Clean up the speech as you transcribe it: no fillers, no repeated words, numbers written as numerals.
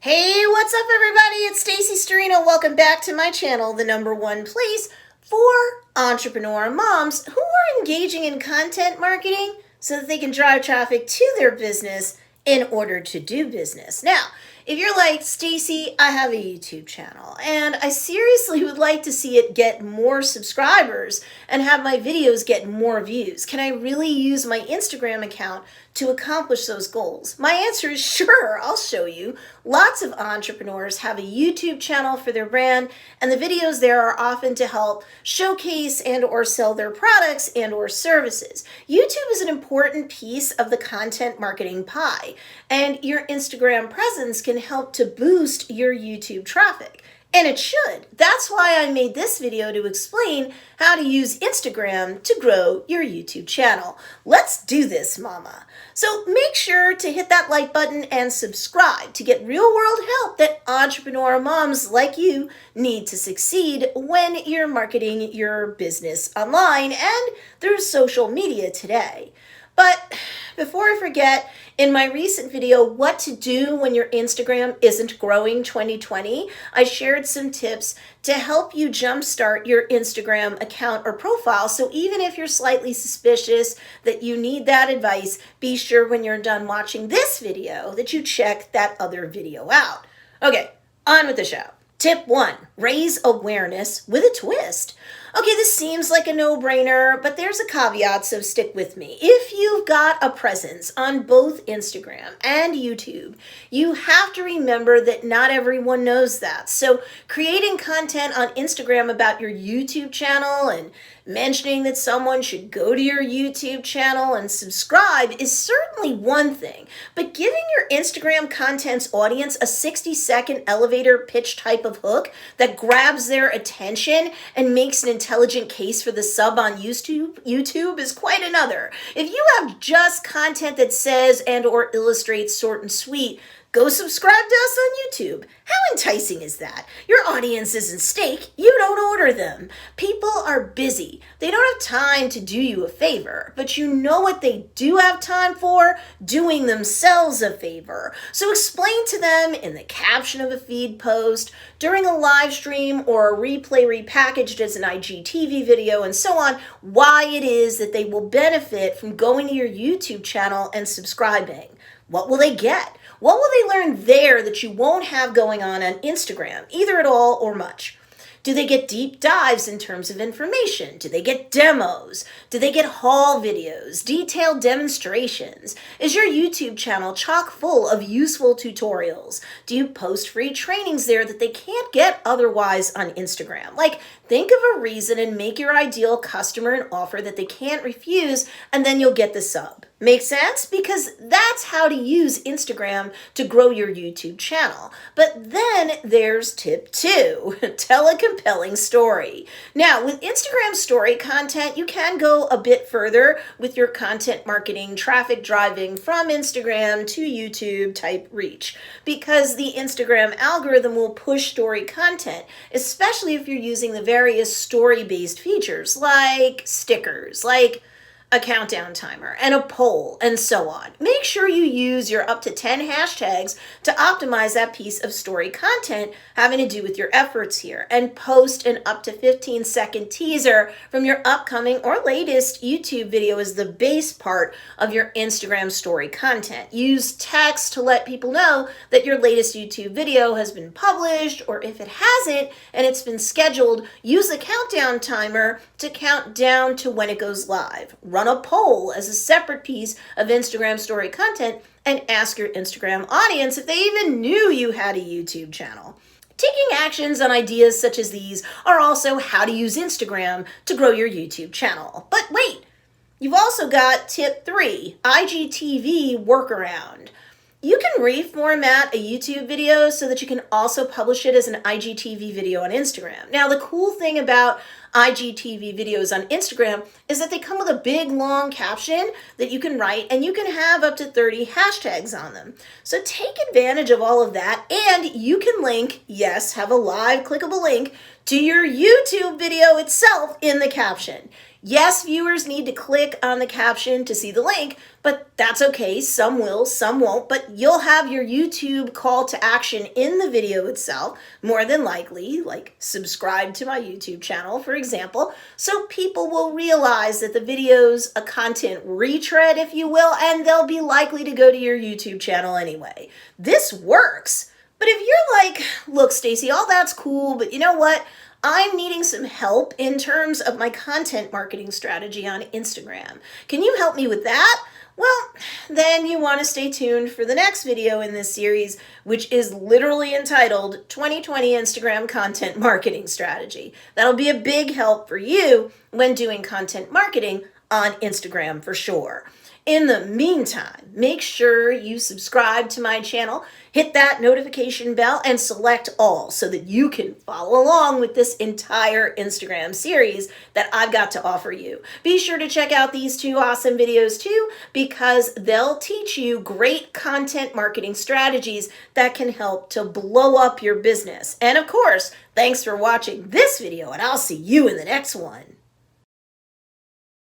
Hey, what's up everybody? It's Stacey Storino. Welcome back to my channel, the #1 place for entrepreneur moms who are engaging in content marketing so that they can drive traffic to their business in order to do business. Now, if you're like, Stacey, I have a YouTube channel and I seriously would like to see it get more subscribers and have my videos get more views. Can I really use my Instagram account to accomplish those goals? My answer is sure, I'll show you. Lots of entrepreneurs have a YouTube channel for their brand, and the videos there are often to help showcase and or sell their products and or services. YouTube is an important piece of the content marketing pie, and your Instagram presence can help to boost your YouTube traffic. And it should. That's why I made this video to explain how to use Instagram to grow your YouTube channel. Let's do this, mama. So make sure to hit that like button and subscribe to get real-world help that entrepreneur moms like you need to succeed when you're marketing your business online and through social media today. But before I forget, in my recent video, What to Do When Your Instagram Isn't Growing 2020, I shared some tips to help you jumpstart your Instagram account or profile. So even if you're slightly suspicious that you need that advice, be sure when you're done watching this video that you check that other video out. Okay, on with the show. Tip 1, raise awareness with a twist. Okay, this seems like a no-brainer, but there's a caveat, so stick with me. If you've got a presence on both Instagram and YouTube, you have to remember that not everyone knows that. So creating content on Instagram about your YouTube channel and mentioning that someone should go to your YouTube channel and subscribe is certainly one thing, but giving your Instagram content's audience a 60-second elevator pitch type of hook that grabs their attention and makes an intelligent case for the sub on YouTube is quite another. If you have just content that says and or illustrates short and sweet, go subscribe to us on YouTube. How enticing is that? Your audience isn't steak. You don't order them. People are busy. They don't have time to do you a favor, but you know what they do have time for? Doing themselves a favor. So explain to them in the caption of a feed post, during a live stream or a replay repackaged as an IGTV video and so on, why it is that they will benefit from going to your YouTube channel and subscribing. What will they get? What will they learn there that you won't have going on Instagram, either at all or much? Do they get deep dives in terms of information? Do they get demos? Do they get haul videos, detailed demonstrations? Is your YouTube channel chock full of useful tutorials? Do you post free trainings there that they can't get otherwise on Instagram? Like, think of a reason and make your ideal customer an offer that they can't refuse, and then you'll get the sub. Make sense? Because that's how to use Instagram to grow your YouTube channel. But then there's tip 2, tell a compelling story. Now, with Instagram story content, you can go a bit further with your content marketing, traffic driving from Instagram to YouTube type reach, because the Instagram algorithm will push story content, especially if you're using the various story-based features like stickers, like a countdown timer, and a poll, and so on. Make sure you use your up to 10 hashtags to optimize that piece of story content having to do with your efforts here, and post an up to 15-second teaser from your upcoming or latest YouTube video as the base part of your Instagram story content. Use text to let people know that your latest YouTube video has been published, or if it hasn't and it's been scheduled, use the countdown timer to count down to when it goes live. Run a poll as a separate piece of Instagram story content and ask your Instagram audience if they even knew you had a YouTube channel. Taking actions on ideas such as these are also how to use Instagram to grow your YouTube channel. But wait, you've also got tip 3, IGTV workaround. You can reformat a YouTube video so that you can also publish it as an IGTV video on Instagram. Now, the cool thing about IGTV videos on Instagram is that they come with a big, long caption that you can write, and you can have up to 30 hashtags on them. So take advantage of all of that, and you can link, yes, have a live clickable link to your YouTube video itself in the caption. Yes, viewers need to click on the caption to see the link, but that's okay. Some will, some won't, but you'll have your YouTube call to action in the video itself, more than likely, like subscribe to my YouTube channel, for example, so people will realize that the video's a content retread, if you will, and they'll be likely to go to your YouTube channel anyway. This works. But if you're like, look, Stacey, all that's cool, but you know what? I'm needing some help in terms of my content marketing strategy on Instagram. Can you help me with that? Well, then you want to stay tuned for the next video in this series, which is literally entitled 2020 Instagram Content Marketing Strategy. That'll be a big help for you when doing content marketing on Instagram for sure. In the meantime, make sure you subscribe to my channel, hit that notification bell, and select all so that you can follow along with this entire Instagram series that I've got to offer you. Be sure to check out these two awesome videos too, because they'll teach you great content marketing strategies that can help to blow up your business. And of course, thanks for watching this video, and I'll see you in the next one.